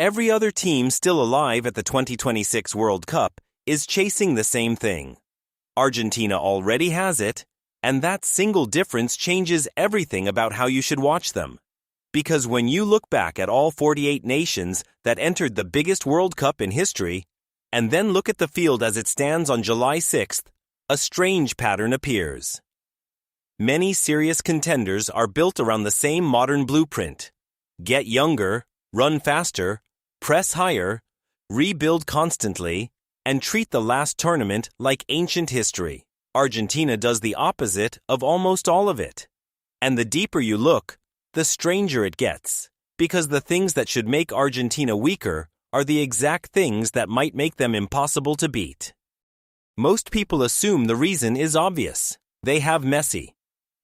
Every other team still alive at the 2026 World Cup is chasing the same thing. Argentina already has it, and that single difference changes everything about how you should watch them. Because when you look back at all 48 nations that entered the biggest World Cup in history, and then look at the field as it stands on July 6th, a strange pattern appears. Many serious contenders are built around the same modern blueprint. Get younger, run faster, press higher, rebuild constantly, and treat the last tournament like ancient history. Argentina does the opposite of almost all of it. And the deeper you look, the stranger it gets, because the things that should make Argentina weaker are the exact things that might make them impossible to beat. Most people assume the reason is obvious. They have Messi.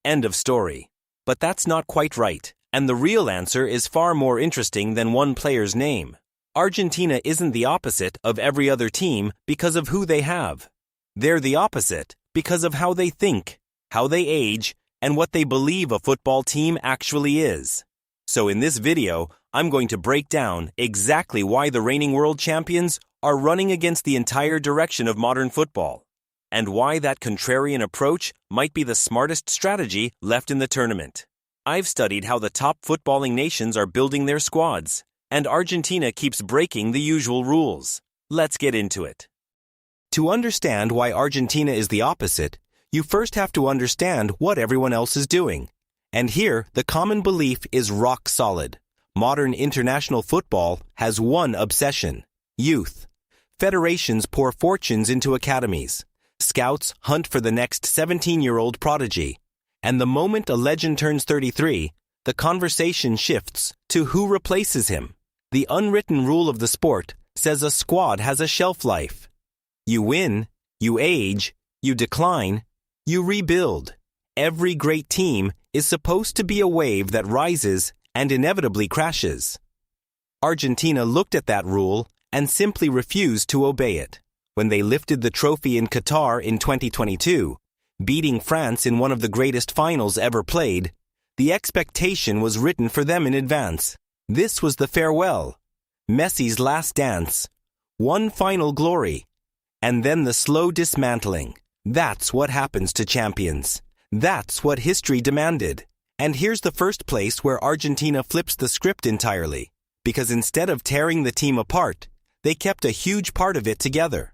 End of story. But that's not quite right, and the real answer is far more interesting than one player's name. Argentina isn't the opposite of every other team because of who they have. They're the opposite because of how they think, how they age, and what they believe a football team actually is. So in this video, I'm going to break down exactly why the reigning world champions are running against the entire direction of modern football, and why that contrarian approach might be the smartest strategy left in the tournament. I've studied how the top footballing nations are building their squads, and Argentina keeps breaking the usual rules. Let's get into it. To understand why Argentina is the opposite, you first have to understand what everyone else is doing. And here, the common belief is rock solid. Modern international football has one obsession: youth. Federations pour fortunes into academies. Scouts hunt for the next 17-year-old prodigy. And the moment a legend turns 33, the conversation shifts to who replaces him. The unwritten rule of the sport says a squad has a shelf life. You win, you age, you decline, you rebuild. Every great team is supposed to be a wave that rises and inevitably crashes. Argentina looked at that rule and simply refused to obey it. When they lifted the trophy in Qatar in 2022, beating France in one of the greatest finals ever played, the expectation was written for them in advance. This was the farewell, Messi's last dance, one final glory, and then the slow dismantling. That's what happens to champions. That's what history demanded. And here's the first place where Argentina flips the script entirely, because instead of tearing the team apart, they kept a huge part of it together.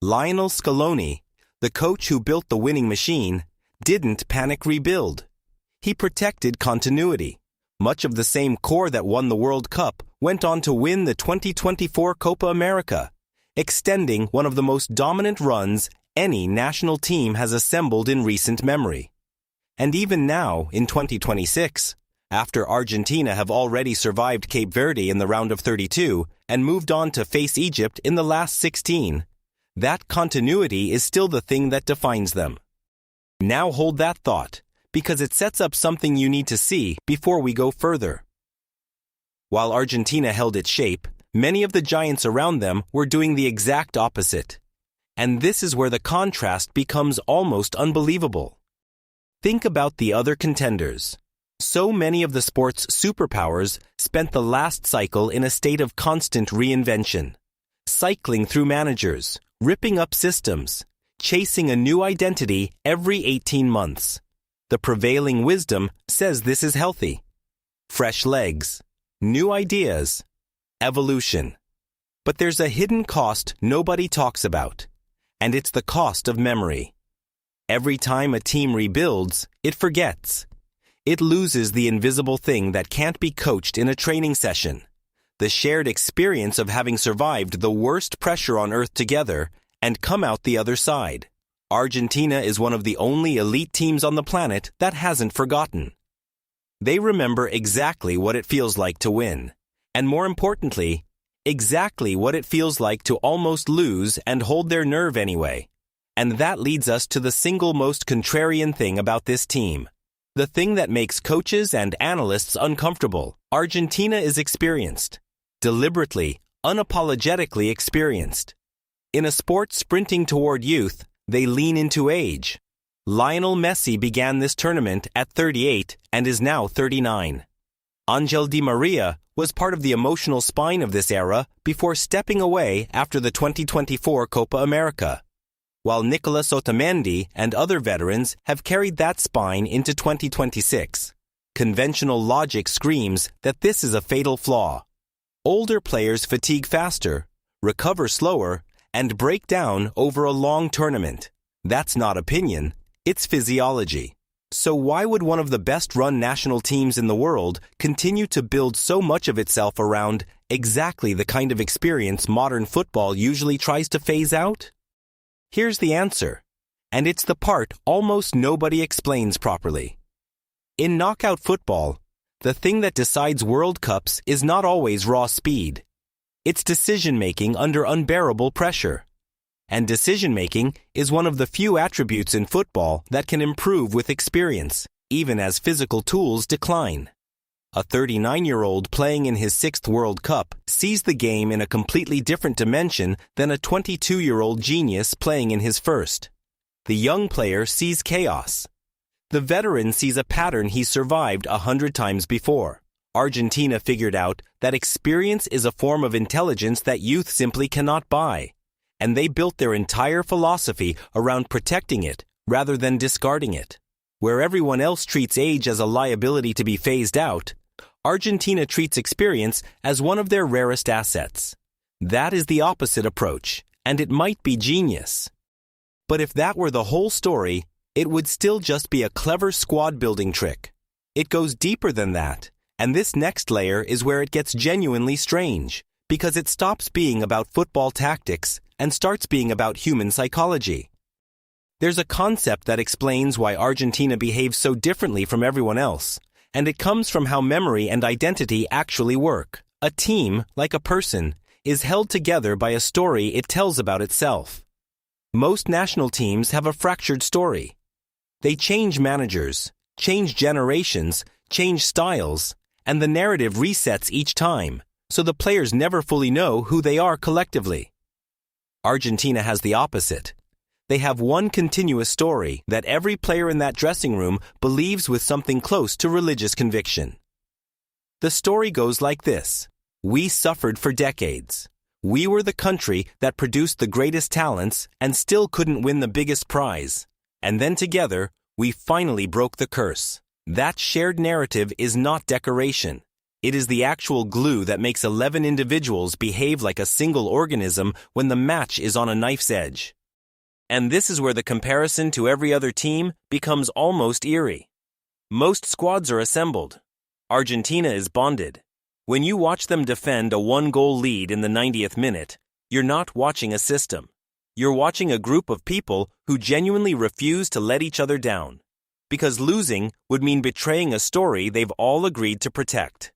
Lionel Scaloni, the coach who built the winning machine, didn't panic rebuild. He protected continuity. Much of the same core that won the World Cup went on to win the 2024 Copa América, extending one of the most dominant runs any national team has assembled in recent memory. And even now, in 2026, after Argentina have already survived Cape Verde in the round of 32 and moved on to face Egypt in the last 16, that continuity is still the thing that defines them. Now hold that thought, because it sets up something you need to see before we go further. While Argentina held its shape, many of the giants around them were doing the exact opposite. And this is where the contrast becomes almost unbelievable. Think about the other contenders. So many of the sport's superpowers spent the last cycle in a state of constant reinvention, cycling through managers, ripping up systems, chasing a new identity every 18 months. The prevailing wisdom says this is healthy. Fresh legs, new ideas, evolution. But there's a hidden cost nobody talks about, and it's the cost of memory. Every time a team rebuilds, it forgets. It loses the invisible thing that can't be coached in a training session. The shared experience of having survived the worst pressure on earth together and come out the other side. Argentina is one of the only elite teams on the planet that hasn't forgotten. They remember exactly what it feels like to win, and more importantly, exactly what it feels like to almost lose and hold their nerve anyway. And that leads us to the single most contrarian thing about this team. The thing that makes coaches and analysts uncomfortable. Argentina is experienced. Deliberately, unapologetically experienced. In a sport sprinting toward youth, they lean into age. Lionel Messi began this tournament at 38 and is now 39. Angel Di Maria was part of the emotional spine of this era before stepping away after the 2024 Copa América, while Nicolas Otamendi and other veterans have carried that spine into 2026. Conventional logic screams that this is a fatal flaw. Older players fatigue faster, recover slower, and break down over a long tournament. That's not opinion, it's physiology. So why would one of the best-run national teams in the world continue to build so much of itself around exactly the kind of experience modern football usually tries to phase out? Here's the answer, and it's the part almost nobody explains properly. In knockout football, the thing that decides World Cups is not always raw speed. It's decision-making under unbearable pressure. And decision-making is one of the few attributes in football that can improve with experience, even as physical tools decline. A 39-year-old playing in his 6th World Cup sees the game in a completely different dimension than a 22-year-old genius playing in his first. The young player sees chaos. The veteran sees a pattern he survived 100 times before. Argentina figured out that experience is a form of intelligence that youth simply cannot buy. And they built their entire philosophy around protecting it rather than discarding it. Where everyone else treats age as a liability to be phased out, Argentina treats experience as one of their rarest assets. That is the opposite approach, and it might be genius. But if that were the whole story, it would still just be a clever squad-building trick. It goes deeper than that, and this next layer is where it gets genuinely strange, because it stops being about football tactics and starts being about human psychology. There's a concept that explains why Argentina behaves so differently from everyone else, and it comes from how memory and identity actually work. A team, like a person, is held together by a story it tells about itself. Most national teams have a fractured story. They change managers, change generations, change styles, and the narrative resets each time, so the players never fully know who they are collectively. Argentina has the opposite. They have one continuous story that every player in that dressing room believes with something close to religious conviction. The story goes like this. We suffered for decades. We were the country that produced the greatest talents and still couldn't win the biggest prize. And then together, we finally broke the curse. That shared narrative is not decoration. It is the actual glue that makes 11 individuals behave like a single organism when the match is on a knife's edge. And this is where the comparison to every other team becomes almost eerie. Most squads are assembled. Argentina is bonded. When you watch them defend a 1-goal lead in the 90th minute, you're not watching a system. You're watching a group of people who genuinely refuse to let each other down. Because losing would mean betraying a story they've all agreed to protect.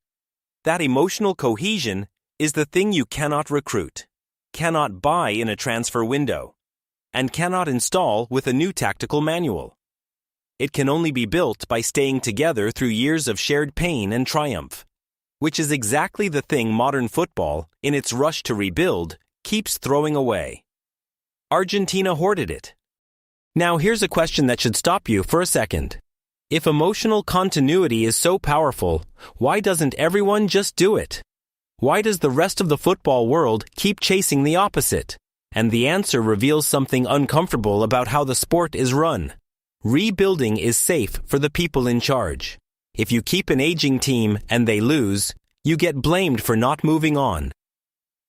That emotional cohesion is the thing you cannot recruit, cannot buy in a transfer window, and cannot install with a new tactical manual. It can only be built by staying together through years of shared pain and triumph, which is exactly the thing modern football, in its rush to rebuild, keeps throwing away. Argentina hoarded it. Now here's a question that should stop you for a second. If emotional continuity is so powerful, why doesn't everyone just do it? Why does the rest of the football world keep chasing the opposite? And the answer reveals something uncomfortable about how the sport is run. Rebuilding is safe for the people in charge. If you keep an aging team and they lose, you get blamed for not moving on.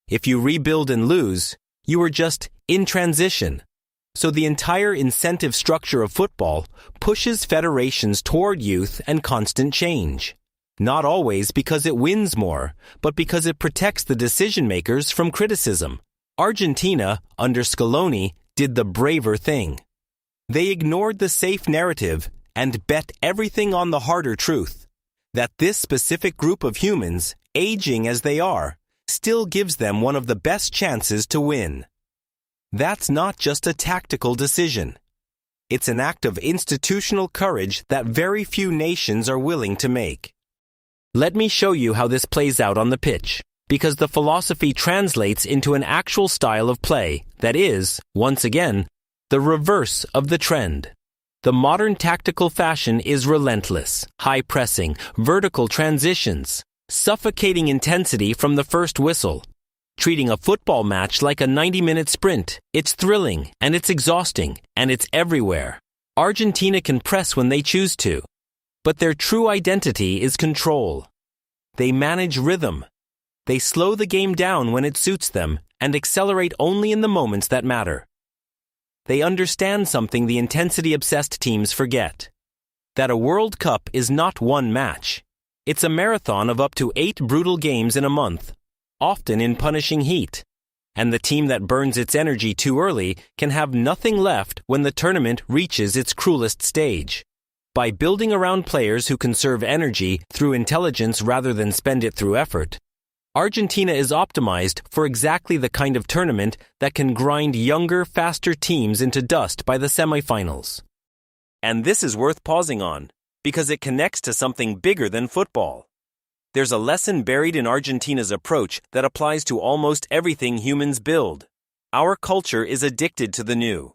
If you rebuild and lose, you are just in transition. So the entire incentive structure of football pushes federations toward youth and constant change. Not always because it wins more, but because it protects the decision-makers from criticism. Argentina, under Scaloni, did the braver thing. They ignored the safe narrative and bet everything on the harder truth, that this specific group of humans, aging as they are, still gives them one of the best chances to win. That's not just a tactical decision. It's an act of institutional courage that very few nations are willing to make. Let me show you how this plays out on the pitch, because the philosophy translates into an actual style of play that is, once again, the reverse of the trend. The modern tactical fashion is relentless, high pressing, vertical transitions, Suffocating intensity from the first whistle. Treating a football match like a 90-minute sprint. It's thrilling, and it's exhausting, and it's everywhere. Argentina can press when they choose to. But their true identity is control. They manage rhythm. They slow the game down when it suits them and accelerate only in the moments that matter. They understand something the intensity-obsessed teams forget. That a World Cup is not one match. It's a marathon of up to 8 brutal games in a month, often in punishing heat. And the team that burns its energy too early can have nothing left when the tournament reaches its cruelest stage. By building around players who conserve energy through intelligence rather than spend it through effort, Argentina is optimized for exactly the kind of tournament that can grind younger, faster teams into dust by the semifinals. And this is worth pausing on, because it connects to something bigger than football. There's a lesson buried in Argentina's approach that applies to almost everything humans build. Our culture is addicted to the new.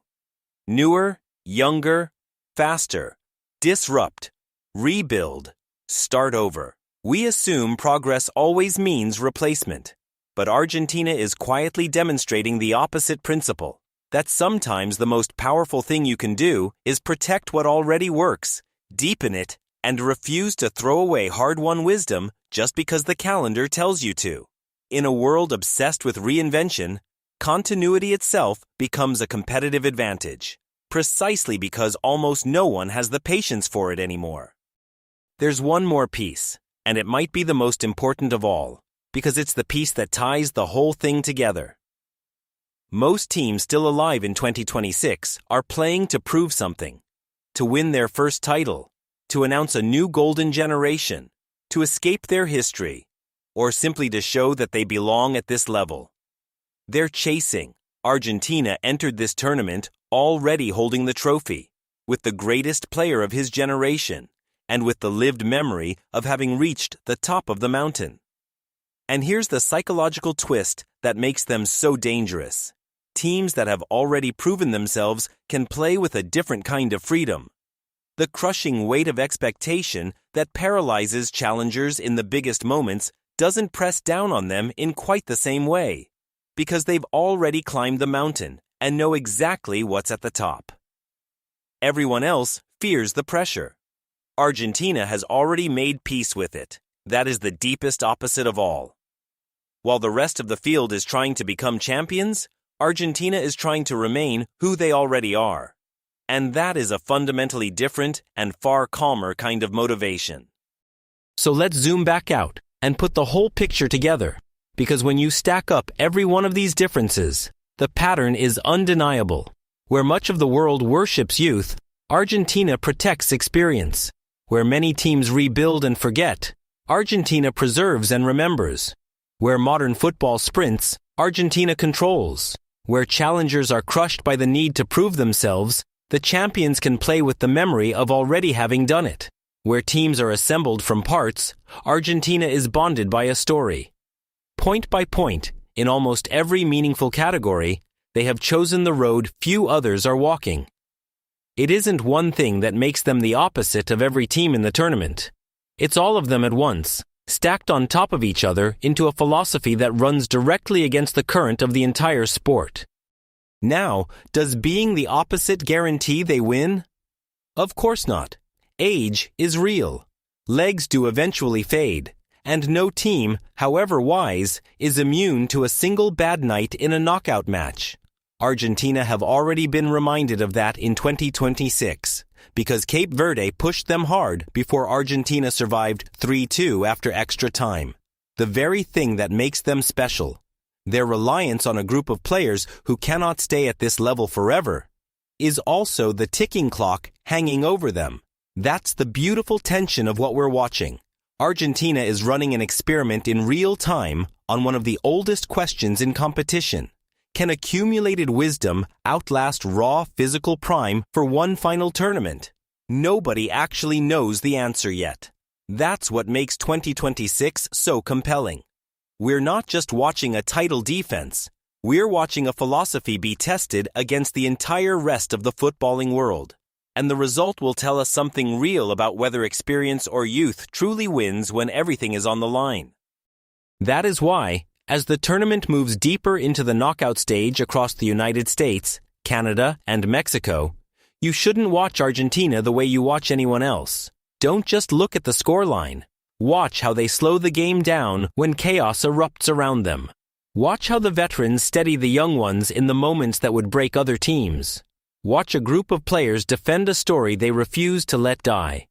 Newer, younger, faster. Disrupt, rebuild, start over. We assume progress always means replacement. But Argentina is quietly demonstrating the opposite principle, that sometimes the most powerful thing you can do is protect what already works, deepen it, and refuse to throw away hard-won wisdom just because the calendar tells you to. In a world obsessed with reinvention, continuity itself becomes a competitive advantage, precisely because almost no one has the patience for it anymore. There's one more piece, and it might be the most important of all, because it's the piece that ties the whole thing together. Most teams still alive in 2026 are playing to prove something, to win their first title, to announce a new golden generation, to escape their history, or simply to show that they belong at this level. They're chasing. Argentina entered this tournament already holding the trophy, with the greatest player of his generation, and with the lived memory of having reached the top of the mountain. And here's the psychological twist that makes them so dangerous. Teams that have already proven themselves can play with a different kind of freedom. The crushing weight of expectation that paralyzes challengers in the biggest moments doesn't press down on them in quite the same way, because they've already climbed the mountain and know exactly what's at the top. Everyone else fears the pressure. Argentina has already made peace with it. That is the deepest opposite of all. While the rest of the field is trying to become champions, Argentina is trying to remain who they already are. And that is a fundamentally different and far calmer kind of motivation. So let's zoom back out and put the whole picture together, because when you stack up every one of these differences, the pattern is undeniable. Where much of the world worships youth, Argentina protects experience. Where many teams rebuild and forget, Argentina preserves and remembers. Where modern football sprints, Argentina controls. Where challengers are crushed by the need to prove themselves, the champions can play with the memory of already having done it. Where teams are assembled from parts, Argentina is bonded by a story. Point by point, in almost every meaningful category, they have chosen the road few others are walking. It isn't one thing that makes them the opposite of every team in the tournament. It's all of them at once, stacked on top of each other into a philosophy that runs directly against the current of the entire sport. Now, does being the opposite guarantee they win? Of course not. Age is real. Legs do eventually fade, and no team, however wise, is immune to a single bad night in a knockout match. Argentina have already been reminded of that in 2026, because Cape Verde pushed them hard before Argentina survived 3-2 after extra time. The very thing that makes them special, their reliance on a group of players who cannot stay at this level forever, is also the ticking clock hanging over them. That's the beautiful tension of what we're watching. Argentina is running an experiment in real time on one of the oldest questions in competition. Can accumulated wisdom outlast raw physical prime for one final tournament? Nobody actually knows the answer yet. That's what makes 2026 so compelling. We're not just watching a title defense. We're watching a philosophy be tested against the entire rest of the footballing world. And the result will tell us something real about whether experience or youth truly wins when everything is on the line. That is why, as the tournament moves deeper into the knockout stage across the United States, Canada, and Mexico, you shouldn't watch Argentina the way you watch anyone else. Don't just look at the scoreline. Watch how they slow the game down when chaos erupts around them. Watch how the veterans steady the young ones in the moments that would break other teams. Watch a group of players defend a story they refuse to let die.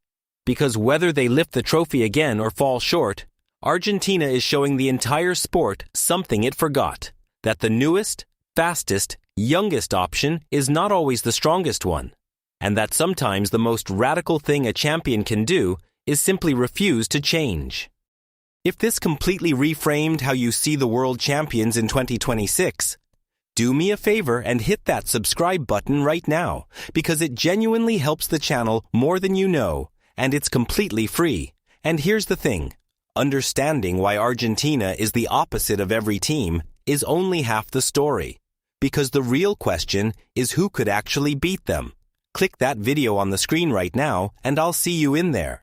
Because whether they lift the trophy again or fall short, Argentina is showing the entire sport something it forgot. That the newest, fastest, youngest option is not always the strongest one. And that sometimes the most radical thing a champion can do is simply refuse to change. If this completely reframed how you see the world champions in 2026, do me a favor and hit that subscribe button right now, because it genuinely helps the channel more than you know, and it's completely free. And here's the thing, understanding why Argentina is the opposite of every team is only half the story, because the real question is who could actually beat them. Click that video on the screen right now, and I'll see you in there.